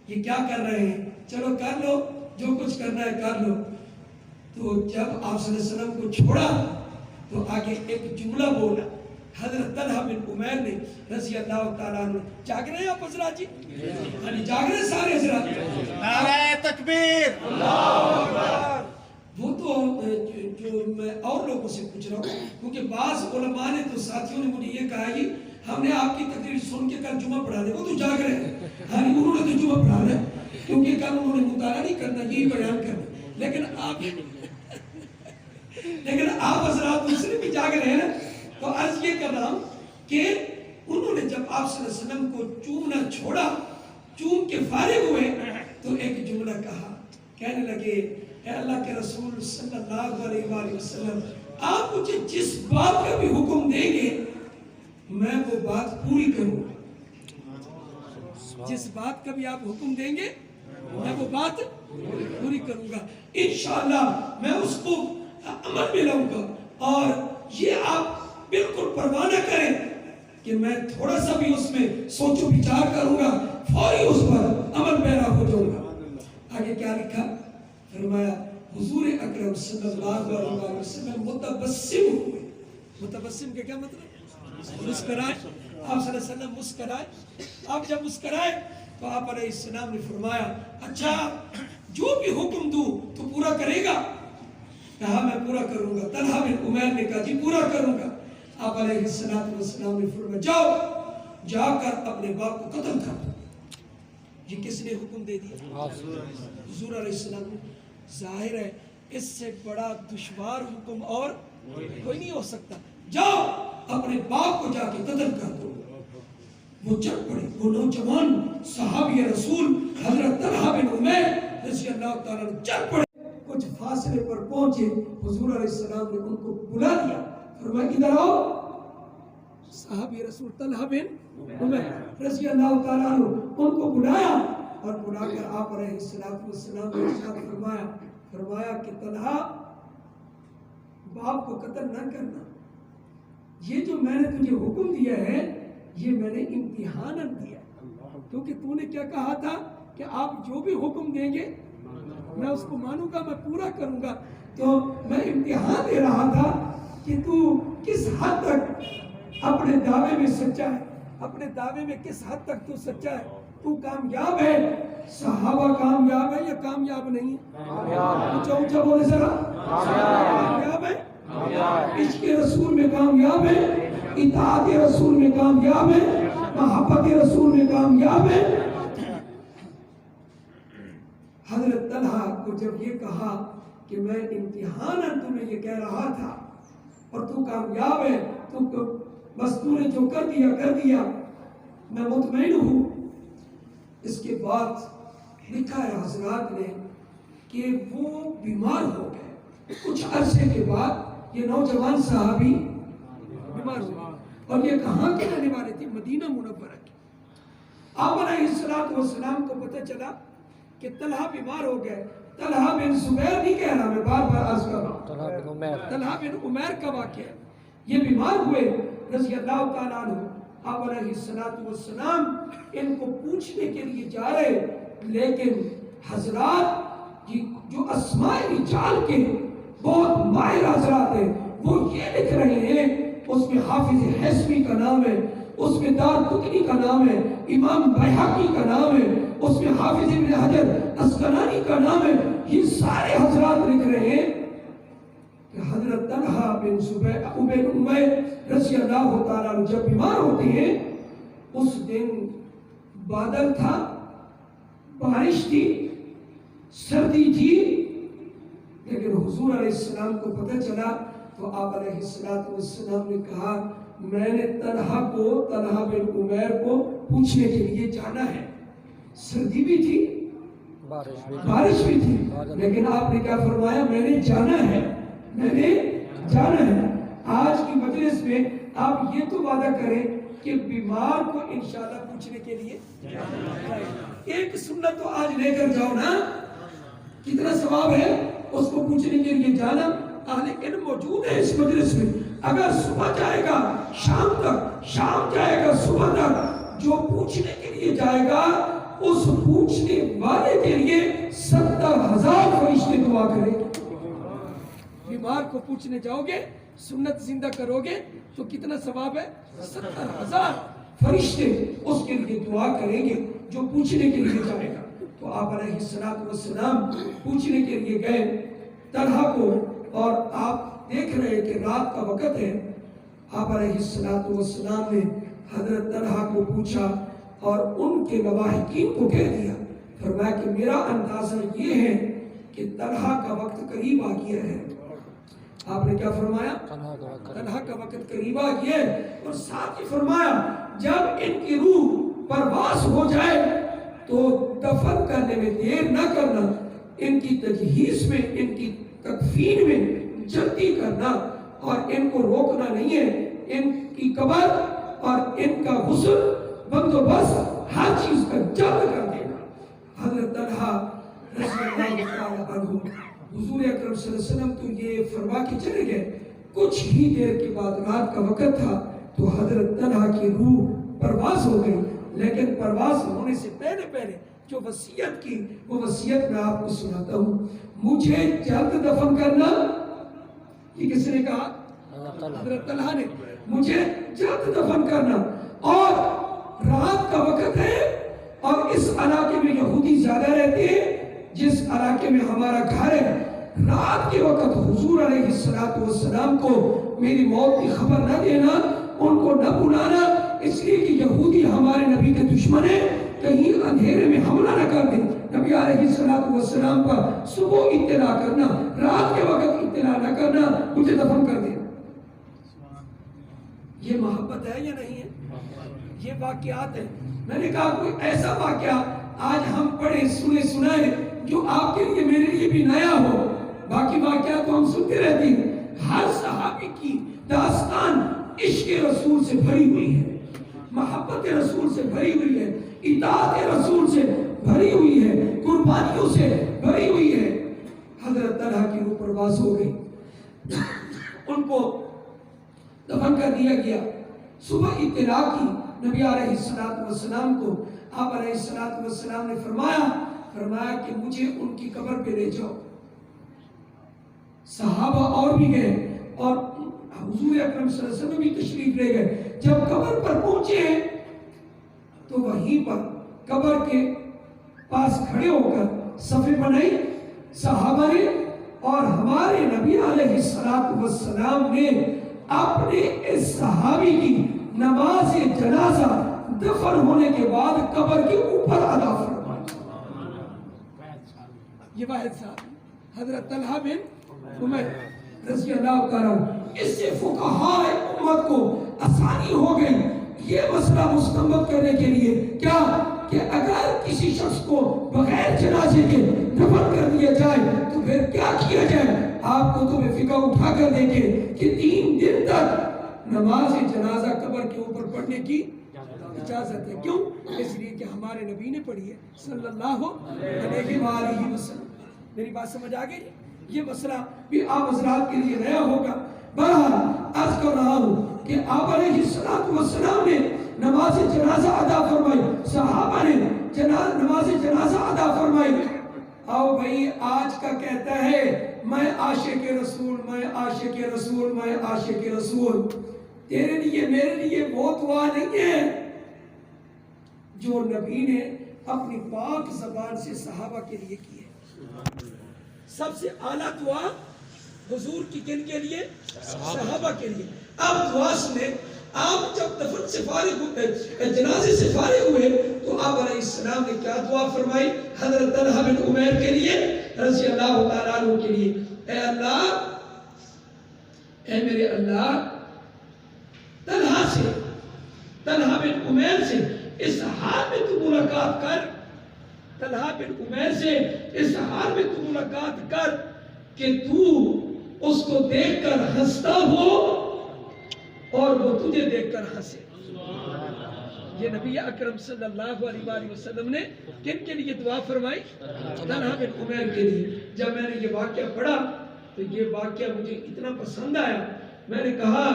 Speaker 1: یہ کیا کر رہے ہیں، چلو کر لو جو کچھ کرنا ہے کر لو. تو جب آپ صلی اللہ علیہ وسلم کو چھوڑا تو آگے ایک جملہ بولا، حضرت طلحہ بن عمیر نے رضی اللہ تعالیٰ عنہ، جاگ رہے ہیں آپ حضرات جی؟ یعنی جاگ رہے ہیں سارے حضرات؟
Speaker 2: نعرہ تکبیر،
Speaker 1: وہ تو جو میں اور لوگوں سے پوچھ رہا ہوں، کیونکہ بعض علماء نے تو ساتھیوں نے مجھے یہ کہا جی ہم نے آپ کی تقریر سن کے کل جمعہ پڑھا دے، وہ تو جاگ رہے ہیں، ہاں انہوں نے تو جمعہ پڑھا ہے کیونکہ کل انہوں نے مطالعہ نہیں کرنا، یہی بیان کرنا، لیکن آپ حضرات دوسرے بھی جاگ رہے ہیں. تو عرض یہ کر رہا ہوں کہ انہوں نے جب آپ صلی اللہ علیہ وسلم کو چومنا چھوڑا، چوم کے فارغ ہوئے تو ایک جملہ کہا، کہنے لگے اے اللہ کے رسول صلی اللہ علیہ وآلہ وسلم، آپ مجھے جس بات کا بھی حکم دیں گے میں وہ بات پوری کروں گا، جس بات کا بھی آپ حکم دیں گے میں وہ بات پوری کروں گا، انشاءاللہ میں اس کو عمل میں لاؤں گا، اور یہ آپ بالکل پرواہ نہ کریں کہ میں تھوڑا سا بھی اس میں سوچ و بچار کروں گا، فوری اس پر عمل پیرا ہو جاؤں گا. آگے کیا لکھا؟ فرمایا حضور اکرم صلی اللہ علیہ وسلم متبسم ہوئے. متبسم کا کیا مطلب؟ مسکرائے. آپ صلی اللہ علیہ وسلم مسکرائے. آپ جب مسکرائے تو آپ علیہ السلام نے فرمایا اچھا جو بھی حکم دوں تو پورا کرے گا؟ کہا میں پورا کروں گا. طلحہ بن عمیر نے کہا جی پورا کروں گا. آپ علیہ السلام نے فرمایا جاؤ جا کر اپنے باپ کو قتل کر دو. یہ کس نے حکم دے دیا؟ حضور علیہ السلام نے. ظاہر ہے اس سے بڑا دشوار حکم اور کوئی نہیں ہو سکتا. جاؤ اپنے باپ کو جا کے قتل کر دو. وہ چل پڑے. وہ نوجوان صحابی رسول حضرت طلحہ بن عمیر رضی اللہ تعالیٰ عنہ چل پڑے. کچھ فاصلے پر پہنچے. حضور علیہ السلام نے ان کو بلا لیا. فرمایا ادھر آؤ. صحابی رسول طلحہ بن عمیر رضی اللہ تعالیٰ عنہ ان کو بلایا اور بلا کر آپ علیہ السلام نے ارشاد فرمایا کہ طلحہ باپ کو قتل نہ کرنا. یہ جو میں نے تجھے حکم دیا ہے یہ میں نے امتحاناً دیا، کیونکہ تو نے کیا کہا تھا کہ آپ جو بھی حکم دیں گے میں اس کو مانوں گا، میں پورا کروں گا. تو میں امتحان دے رہا تھا کہ تو کس حد تک اپنے دعوے میں سچا ہے، اپنے دعوے میں کس حد تک تو سچا ہے. تو کامیاب ہے. صحابہ کامیاب ہے یا کامیاب نہیں ہے؟ اونچا اونچا بولے ذرا. کامیاب ہے. عشق رسول میں کامیاب ہے، اطاعت رسول میں کامیاب ہے، محبت رسول میں کامیاب ہے. حضرت طلحہ کو جب یہ کہا کہ میں امتحاناً تمہیں یہ کہہ رہا تھا اور تو کامیاب ہے، تو بس تو نے جو کر دیا میں مطمئن ہوں. اس کے بعد لکھا ہے حضرات نے کہ وہ بیمار ہو گئے. کچھ عرصے کے بعد یہ نوجوان صحابی بیمار ہو گئے. اور یہ کہاں کے رہنے والے تھے؟ مدینہ منورہ کے. آپ علیہ السلام کو پتہ چلا کہ طلحہ بیمار ہو گئے. طلحہ بن زبیر نہیں کہہ رہا، میں بار بار عرض کر رہا ہوں، طلحہ بن عمیر کا واقعہ. یہ بیمار ہوئے رضی اللہ تعالیٰ عنہ. آپ علیہ السلام ان کو پوچھنے کے لیے جا رہے، لیکن حضرات جو اسماء رجال کے بہت ماہر حضرات ہیں وہ یہ لکھ رہے ہیں، اس میں حافظ حسبی کا نام ہے، اس میں دارقطنی کا نام ہے، امام بیہقی کا نام ہے، اس میں حافظ ابن حجر اسقلانی کا نام ہے. یہ سارے حضرات لکھ رہے ہیں کہ حضرت طلحہ بن عمیر رضی اللہ تعالیٰ جب بیمار ہوتے ہیں اس دن بادل تھا، بارش تھی، سردی تھی، لیکن حضور علیہ السلام کو پتہ چلا تو آپ علیہ السلام نے کہا میں نے طلحہ بن عمیر کو پوچھنے کے لیے جانا ہے. سردی بھی تھی، بارش بھی تھی، لیکن آپ نے کیا فرمایا؟ میں نے جانا ہے. آج کی مجلس میں آپ یہ تو وعدہ کریں کہ بیمار کو انشاءاللہ پوچھنے کے لیے ایک سنت تو آج لے کر جاؤ نا. کتنا ثواب ہے اس کو پوچھنے کے لیے جانا. اہل علم موجود ہے اس مجلس میں. اگر صبح جائے گا شام تک، شام جائے گا صبح تک، جو پوچھنے کے لیے جائے گا اس پوچھنے والے کے لیے 70,000 فرشتے دعا کریں. بیمار کو پوچھنے جاؤ گے سنت زندہ کرو گے تو کتنا ثواب ہے؟ 70,000 فرشتے اس کے لیے دعا کریں گے جو پوچھنے کے لیے جائے گا۔ تو آپ علیہ السلام پوچھنے کے لیے گئے طلحہ کو، اور آپ دیکھ رہے کہ رات کا وقت ہے۔ آپ علیہ السلام نے حضرت طلحہ کو پوچھا اور ان کے لواحقین کو کہہ دیا، فرمایا کہ میرا اندازہ یہ ہے کہ طلحہ کا وقت قریب آ گیا ہے۔ آپ نے کیا فرمایا؟ طلحہ کا وقت قریب آ گیا ہے، اور ساتھ ہی فرمایا جب ان کی روح پرواز ہو جائے تو دفن کرنے میں دیر نہ کرنا، ان کی تجہیز میں، ان کی تکفین میں جلدی کرنا، اور ان کو روکنا نہیں ہے۔ ان کی قبر اور ان کا غسل بندوبست ہر چیز کا جلد کر دینا۔ حضرت طلحہ رضی اللہ تعالیٰ عنہ، حضور اکرم صلی اللہ علیہ وسلم تو یہ فرما کے چلے گئے، کچھ ہی دیر کے بعد رات کا وقت تھا تو حضرت طلحہ کی روح پرواز ہو گئی، لیکن پرواز ہونے سے پہلے جو وصیت کی وہ وصیت میں آپ کو سناتا ہوں۔ مجھے جلد دفن کرنا، یہ کس نے کہا؟ حضرت طلحہ نے۔ مجھے جلد دفن کرنا، اور رات کا وقت ہے اور اس علاقے میں یہودی زیادہ رہتے ہیں، جس علاقے میں ہمارا گھر ہے، رات کے وقت حضور علیہ السلام کو میری موت کی خبر نہ دینا، ان کو نہ بلانا، اس لیے کہ یہودی ہمارے نبی کے دشمن ہیں، کہیں اندھیرے میں حملہ نہ کر دیں۔ نبی علیہ السلام پر صبح اطلاع کرنا، رات کے وقت اطلاع نہ کرنا، مجھے دفن کر دینا۔ یہ محبت ہے یا نہیں ہے؟ یہ واقعات ہیں۔ میں نے کہا کوئی ایسا واقعہ آج ہم پڑھیں سنائیں جو آپ کے لیے میرے لیے بھی نیا ہو۔ باقی واقعات تو ہم سنتے رہتے ہیں۔ ہر صحابی کی داستان عشق رسول سے بھری ہوئی ہے، محبت رسول سے بھری ہوئی ہے، اطاعت رسول سے بھری ہوئی ہے، قربانیوں سے بھری ہوئی ہے۔ حضرت طلحہ کی روح پرواز ہو گئی، ان کو دفن کر دیا گیا۔ صبح اطلاع کی نبی علیہ السلام کو، آپ علیہ السلام نے فرمایا کہ مجھے ان کی قبر پہ لے جاؤ۔ صحابہ اور بھی گئے اور حضور اکرم صلی اللہ علیہ وسلم بھی تشریف لے گئے۔ جب قبر پر پہنچے تو وہیں پر قبر کے پاس کھڑے ہو کر صفیں بنائی صحابہ نے، اور ہمارے نبی علیہ السلام نے اپنے اس صحابی کی نماز جنازہ دفن ہونے کے بعد قبر کے اوپر ادا فرمایا۔ یہ واحد صاحب حضرت طلحہ بن عمیر رضی اللہ تعالیٰ، اس سے فقہاء امت کو آسانی ہو گئی یہ مسئلہ مستنبط کرنے کے لیے، کیا کہ اگر کسی شخص کو بغیر جنازے کے دفن کر دیا جائے تو پھر کیا کیا جائے۔ آپ کو تمہیں فقہ اٹھا کر دیکھیں کہ 3 دن تک نماز جنازہ قبر کے اوپر پڑھنے کی اجازت ہے۔ کیوں؟ اس لیے کہ ہمارے نبی نے پڑھی ہے صلی اللہ علیہ وآلہ وسلم۔ میری بات سمجھ آ گئی؟ یہ مسئلہ بھی آپ حضرات کے لیے نیا ہوگا۔ بہرحال عرض کر رہا ہوں کہ آپ علیہ السلام نے نماز جنازہ ادا فرمائی، صحابہ نے نماز جنازہ ادا فرمائی۔ آؤ بھائی، آج کا کہتا ہے میں عاشق رسول، میں عاشق رسول، میں عاشق رسول۔ تیرے لیے میرے لیے وہ دعا نہیں ہے جو نبی نے اپنی پاک زبان سے صحابہ کے لیے کی ہے۔ سب سے اعلیٰ دعا حضور کی کن کے لیے؟ صحابہ کے لیے۔ اب دعا سنیں، آپ جب دفن سے فارغ ہوئے، جنازے سے فارغ ہوئے تو آپ علیہ السلام نے کیا دعا فرمائی؟ حضرت طلحہ بن عمیر کے لیے رضی اللہ تعالیٰ عنہ کے لیے، اے اللہ، اے میرے اللہ، طلحہ بن عمیر سے اس حال میں تو ملاقات کر، طلحہ بن عمیر سے اس حال میں تو ملاقات کر کہ تو اس کو دیکھ کر ہنستا ہو اور وہ تجھے دیکھ کر ہنسے۔ یہ نبی اکرم صلی اللہ علیہ وآلہ وسلم نے کن کے لیے دعا فرمائی؟ طلحہ بن عمیر کے لیے۔ جب میں نے یہ واقعہ پڑھا تو یہ واقعہ مجھے اتنا پسند آیا، میں نے کہا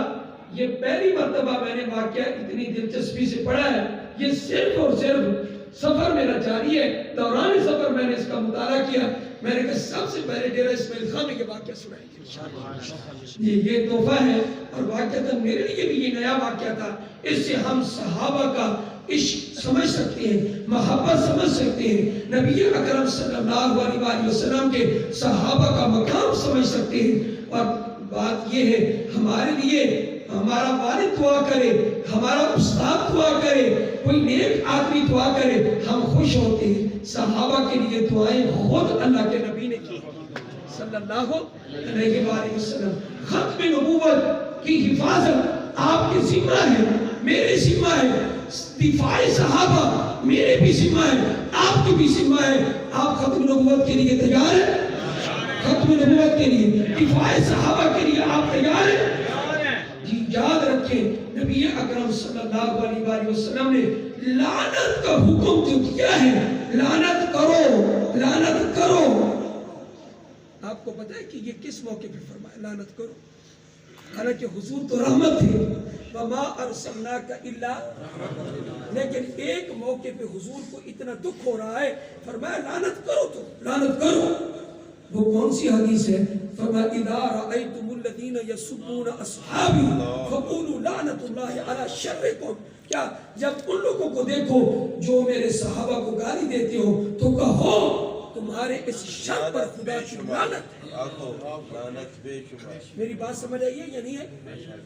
Speaker 1: یہ پہلی مرتبہ میں نے واقعہ اتنی دلچسپی سے پڑھا ہے۔ یہ صرف اور صرف سفر میرا جاری ہے، دوران سفر میں نے اس کا مطالعہ کیا میں نے کہا سب سے پہلے ڈیرہ اسماعیل خان میں یہ واقعہ سنائیے. یہ تحفہ ہے اور واقعہ میرے لیے بھی یہ نیا واقعہ تھا. اس سے ہم صحابہ کا عشق سمجھ سکتے ہیں, محبت سمجھ سکتے ہیں, نبی اکرم صلی اللہ علیہ وسلم کے صحابہ کا مقام سمجھ سکتے ہیں. اور بات یہ ہے ہمارے لیے ہمارا والد دعا کرے, ہمارا استاد دعا کرے, کوئی نیک آدمی دعا کرے, ہم خوش ہوتے ہیں. صحابہ کے لیے دعائیں خود اللہ کے نبی نے کی صلی اللہ علیہ وآلہ وسلم. ختم نبوت کی حفاظت آپ کی ذمہ ہے, میرے ذمہ ہے. دفاع صحابہ میرے بھی ذمہ ہے, آپ کی بھی ذمہ ہے. آپ ختم نبوت کے لیے تیار ہیں؟ ختم نبوت کے لیے, دفاع صحابہ کے لیے آپ تیار ہیں؟ جی یاد رکھیں نبی اکرم صلی اللہ علیہ وآلہ وسلم نے لعنت کا حکم جو دیا ہے, لعنت کرو, لعنت کرو. آپ کو پتہ ہے کہ یہ کس موقع پہ فرمایا لعنت کرو؟ حالانکہ حضور تو رحمت تھے, وما ارسلناک الا, لیکن ایک موقع پہ حضور کو اتنا دکھ ہو رہا ہے, فرمایا لعنت کرو, تو لعنت کرو. وہ کون سی حدیث ہے؟ فرمایا اذا رأیتم الذین یسبون اصحابی فقولوا لعنت اللہ علی شرکم. کیا جب ان لوگوں کو دیکھو جو میرے صحابہ کو گالی دیتے ہو تو کہو تمہارے اس شر پر خدا کی لعنت ہے. میری بات سمجھ آئیے یا نہیں ہے؟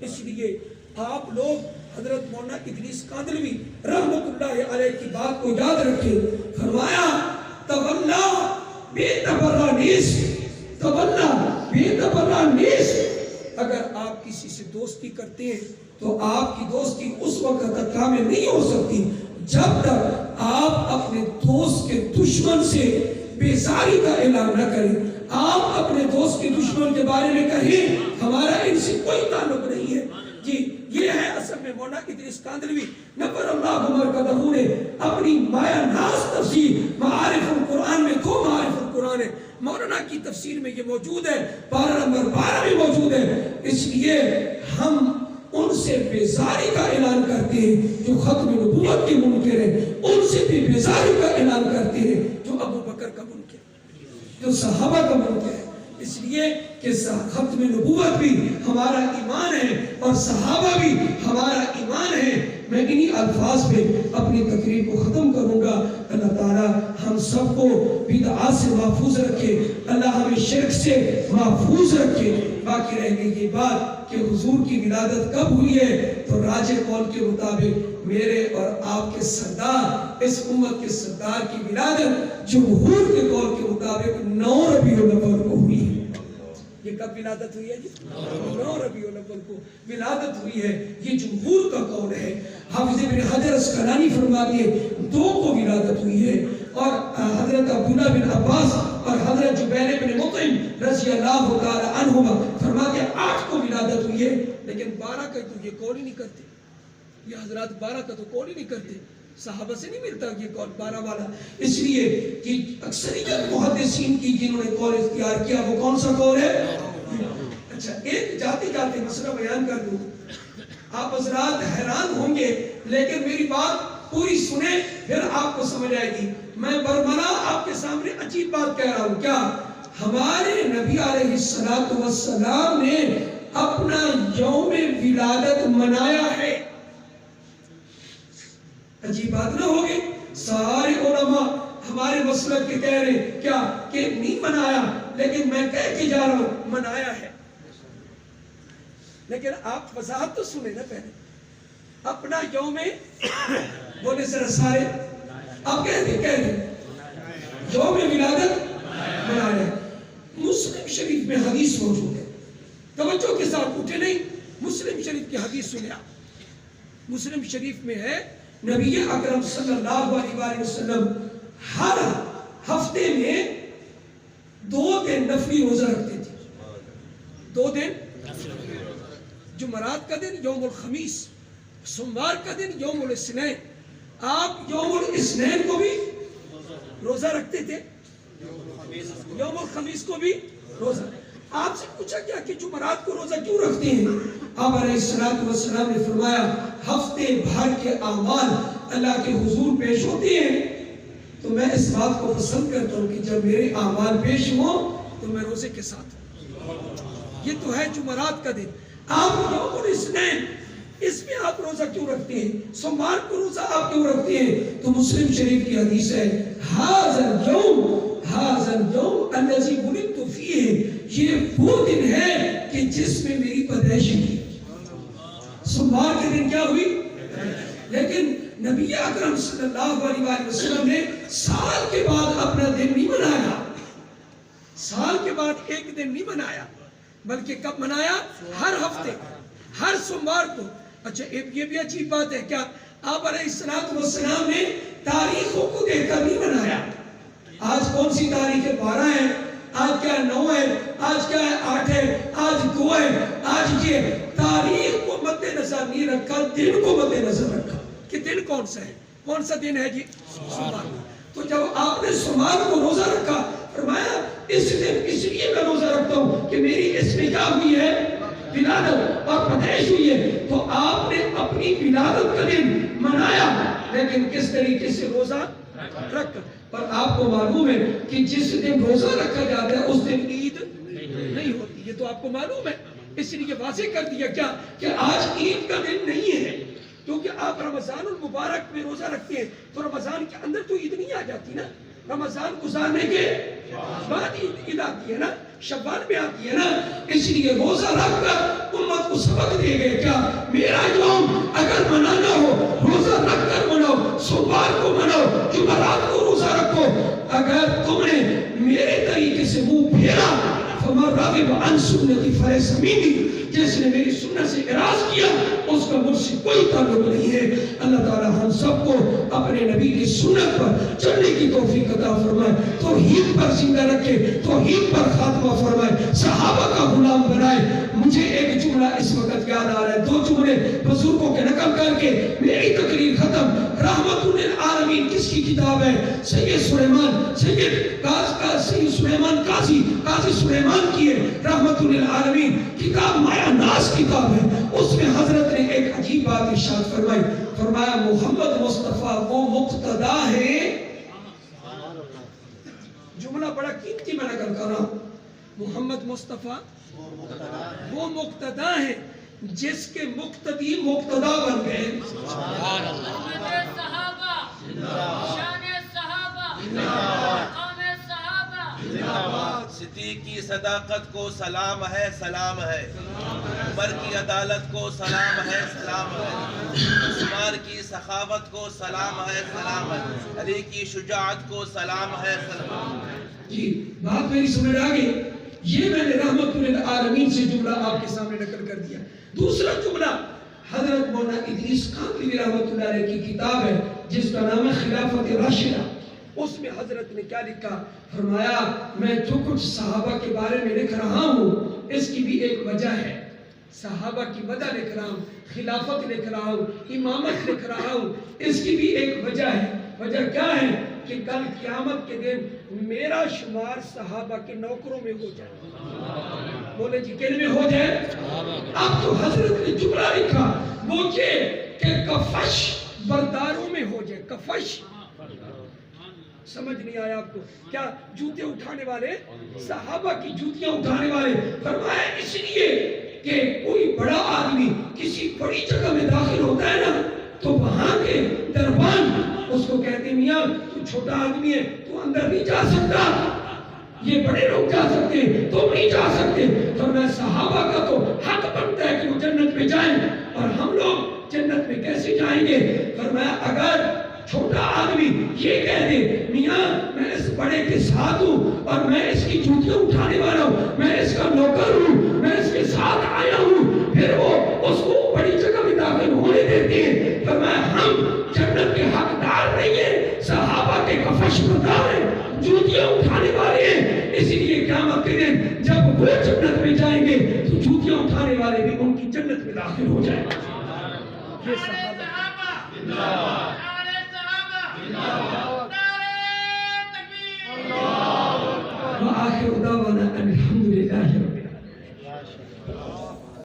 Speaker 1: اس لیے آپ لوگ حضرت مولانا ادریس کاندلوی رحمت اللہ علیہ کی بات کو یاد رکھیں. فرمایا تولا بے تبرہ نیس, تولا بے تبرہ نیس. اگر آپ کسی سے دوستی کرتے ہیں تو آپ کی دوستی اس وقت تک کامل نہیں ہو سکتی جب تک آپ اپنے دوست کے دشمن سے بیزاری کا اعلان نہ کریں. آپ اپنے دوست کے دشمن کے بارے میں کہیں ہمارا ان سے کوئی تعلق نہیں ہے. جی یہ ہے اصل میں مولانا ادریس کاندلوی نور اللہ مرکزہ نے اپنی مایا ناز تفسیر معارف القرآن میں, دو معارف القرآن ہے, مولانا کی تفسیر میں یہ موجود ہے, پارہ نمبر 12 میں موجود ہے. اس لیے ہم ان سے بیزاری کا اعلان کرتے ہیں جو ختم نبوت کے منکر ہیں, ان سے بھی بیزاری کا اعلان کرتے ہیں جو ابو بکر کا منکر, جو صحابہ کا منکر ہے. اس لیے کہ ختم نبوت بھی ہمارا ایمان ہے اور صحابہ بھی ہمارا ایمان ہے. میں انہی الفاظ پہ اپنی تقریر کو ختم کروں گا. اللہ تعالیٰ ہم سب کو بدعات سے محفوظ رکھے, اللہ ہمیں شرک سے محفوظ رکھے. باقی رہ گئی یہ بات کہ حضور کی ولادت کب ہوئی ہے, تو راجح قول کے مطابق میرے اور آپ کے سردار, اس امت کے سردار کی ولادت جمہور کے قول کے مطابق 9 ربیع الاول کو ہوئی ہے. یہ کب ولادت ہوئی ہے جی؟ 9 ربیع الاول کو ولادت ہوئی ہے. یہ جمہور کا قول ہے. حافظ ابن حجر اسقلانی فرماتے ہیں 2 کو ولادت ہوئی ہے, اور حضرت عبداللہ بن عباس اور حضرت جبیر بن مطعم رضی اللہ تعالی عنہما فرماتے ہیں 8 کو ولادت ہوئی ہے. لیکن 12 کا تو یہ قول ہی نہیں کرتے, یہ حضرات 12 کا تو قول ہی نہیں کرتے. صحابہ سے نہیں ملتا یہ قول 12 والا. اس لیے کہ اکثریت محدثین کی جنہوں نے قول اختیار کیا وہ کون سا قول ہے؟ اچھا ایک جاتے جاتے مسئلہ بیان کر دوں. آپ حضرات حیران ہوں گے لیکن میری بات پوری سنیں پھر آپ کو سمجھ آئے گی. میں برملا آپ کے سامنے عجیب بات کہہ رہا ہوں. کیا ہمارے نبی علیہ السلام نے اپنا یوم ولادت منایا ہے؟ عجیب بات نہ ہوگی. سارے علماء ہمارے مسلک کے کہہ رہے ہیں کیا کہ نہیں منایا, لیکن میں کہہ کے جا رہا ہوں منایا ہے. لیکن آپ وضاحت تو سنیں نا پہلے. اپنا یوم بولے ذرا سارے آپ کہہ دیں یوم ولادت منایا. مسلم شریف میں حدیث موجود ہے, توجہ کے ساتھ اٹھے نہیں, مسلم شریف کی حدیث سنیں آپ. مسلم شریف میں ہے نبی اکرم صلی اللہ علیہ وآلہ وسلم ہر ہفتے میں 2 دن نفلی روزہ رکھتے تھے. 2 دن, جمعرات کا دن یوم الخمیس, سوموار کا دن یوم الاثنین. آپ یوم الاثنین کو بھی روزہ رکھتے تھے, یوم الخمیس کو بھی روزہ. آپ سے پوچھا گیا کہ جمعرات کو روزہ کیوں رکھتے ہیں؟ آپ علیہ السلام نے فرمایا ہفتے بھر کے اعمال اللہ کے حضور پیش ہوتے ہیں, تو میں اس بات کو پسند کرتا ہوں کہ جب میرے اعمال پیش ہوں تو میں روزے کے ساتھ ہوں. یہ تو ہے جمعرات کا دن. آپ یوم الاثنین اس میں آپ روزہ کیوں رکھتے ہیں؟ سوموار کو روزہ آپ کیوں رکھتے ہیں؟ تو مسلم شریف کی حدیث ہے ھذا اليوم الذی ولدت فیہ، یہ وہ دن ہے کہ جس میں میری پیدائش کی. سوموار کے دن کیا ہوئی؟ لیکن نبی اکرم صلی اللہ علیہ وسلم نے سال کے بعد اپنا دن نہیں منایا. سال کے بعد ایک دن نہیں منایا، بلکہ کب منایا؟ ہر ہفتے، ہر سوموار کو. اچھا یہ بھی عجیب بات ہے، کیا آپ علیہ السلام نے تاریخوں کو دیکھ کر نہیں منایا؟ آج کون سی تاریخ ہے؟ 12 ہے، آج کیا 9 ہے، آج کیا ہے 8 ہے، آج 2 ہے. آج یہ تاریخ کو مد نظر نہیں رکھا، دن کو مد نظر رکھا کہ دن کون سا ہے. کون سا دن ہے جی؟ سوموار. تو جب آپ نے سوموار کو روزہ رکھا، فرمایا اس دن اس لیے میں روزہ رکھتا ہوں کہ میری اس میں کیا ہوئی ہے؟ ولادت اور پیدائش ہوئی ہے. تو آپ نے اپنی ولادت کا دن منایا، لیکن کس طریقے سے روزہ رکھ کر. پر آپ کو معلوم ہے کہ جس دن روزہ رکھا جاتا ہے اس دن عید نہیں ہوتی. یہ تو آپ کو معلوم ہے، اس لیے واضح کر دیا کیا کہ آج عید کا دن نہیں ہے. کیونکہ آپ رمضان المبارک میں روزہ رکھتے ہیں تو رمضان کے اندر تو عید نہیں آ جاتی نا. رمضان گزارنے کے بعد عید آتی ہے نا، شوال میں آتی ہے نا. اس لیے روزہ رکھ کر امت کو سبق دے گئے کیا میرا یوم اگر منانا ہو روزہ رکھ کر مناؤ. سوموار کو مناؤ، جمعرات کو روزہ رکھو. اگر تم نے میرے طریقے سے منہ پھیرا فمن راغب عن سنتی فلیس منی، جس نے میری سنت سے اعراض کیا اس کا مجھ سے کوئی تعلق نہیں ہے. اللہ تعالی ہم سب کو اپنے نبی کی سنت پر چلنے کی توفیق عطا فرمائے، توحید پر زندہ رکھے، توحید پر خاتمہ فرمائے، صحابہ کا غلام بنائے. مجھے ایک جملہ اس وقت یاد آ رہا ہے، 2 جملے بزرگوں کے نقل کر کے میری تقریر ختم. رحمت للعالمین کس کی کتاب ہے؟ سید سلیمان قاضی سلیمان کی ہے. رحمت للعالمین کتاب مایا ناز کتاب ہے. اس میں حضرت نے ایک عجیب بات ارشاد فرمائی. فرمایا محمد مصطفیٰ وہ مقتدا ہے. جملہ بڑا قیمتی میں نقل کر رہا ہوں. محمد مصطفیٰ وہ مقتدا ہے جس کے مقتدی مقتدا بن گئے.
Speaker 4: صحابہ، شان صحابہ، مقام صحابہ.
Speaker 3: صدیق کی صداقت کو سلام ہے، سلام ہے. عمر کی عدالت کو سلام ہے، سلام ہے. عثمان کی سخاوت کو سلام ہے، سلام ہے. علی کی شجاعت کو سلام ہے، سلام ہے.
Speaker 1: جی بات میری سمجھ آ گئی. یہ میں نے رحمت للعالمین سے جملہ آپ کے سامنے نقل کر دیا. دوسرا جملہ حضرت مولانا ادریس کاندھلی رحمت اللہ علیہ کی کتاب ہے جس کا نام ہے خلافت راشدہ. اس میں حضرت نے کیا لکھا؟ فرمایا میں جو کچھ صحابہ کے بارے میں لکھ رہا ہوں اس کی بھی ایک وجہ ہے. صحابہ کی وجہ لکھ رہا ہوں، خلافت لکھ رہا ہوں، امامت لکھ رہا ہوں، اس کی بھی ایک وجہ ہے. وجہ کیا ہے؟ کہ کل قیامت کے دن میرا شمار صحابہ کے نوکروں میں ہو جائے. بولے جی کن میں ہو جائے؟ اب تو حضرت نے جملہ لکھا وہ کہ کفش برداروں میں ہو جائے. کفش سمجھ نہیں آیا آپ کو؟ کیا جوتے اٹھانے والے، صحابہ کی جوتیاں اٹھانے والے. فرمایا اس لیے کہ کوئی بڑا آدمی کسی بڑی جگہ میں داخل ہوتا ہے نا تو وہاں کے دربان اس کو کہتے ہیں میاں تو چھوٹا آدمی ہے تو اندر نہیں جا سکتا، یہ بڑے لوگ جا سکتے ہیں تم نہیں جا سکتے. فرمایا صحابہ کا تو حق بنتا ہے کہ وہ جنت میں جائیں اور ہم لوگ جنت میں کیسے جائیں گے؟ فرمایا اگر چھوٹا آدمی یہ کہہ دے میاں میں اس بڑے کے ساتھ ہوں اور میں اس کی جوتیاں اٹھانے والا ہوں، میں اس کا نوکر ہوں، میں اس کے ساتھ آیا ہوں، پھر وہ اس کو بڑی جگہ میں داخل ہونے دیتے ہیں. فرمایا ہم جنت کے حقدار نہیں ہیں، صحابہ کے کفش بردار ہیں، جوتیاں اٹھانے والے ہیں. اس لیے قیامت کے دن جب وہ جنت میں جائیں گے تو جوتیاں اٹھانے والے بھی ان کی جنت میں داخل ہو جائیں گے. یہ صحابہ وآخر دعوانا ان الحمد لله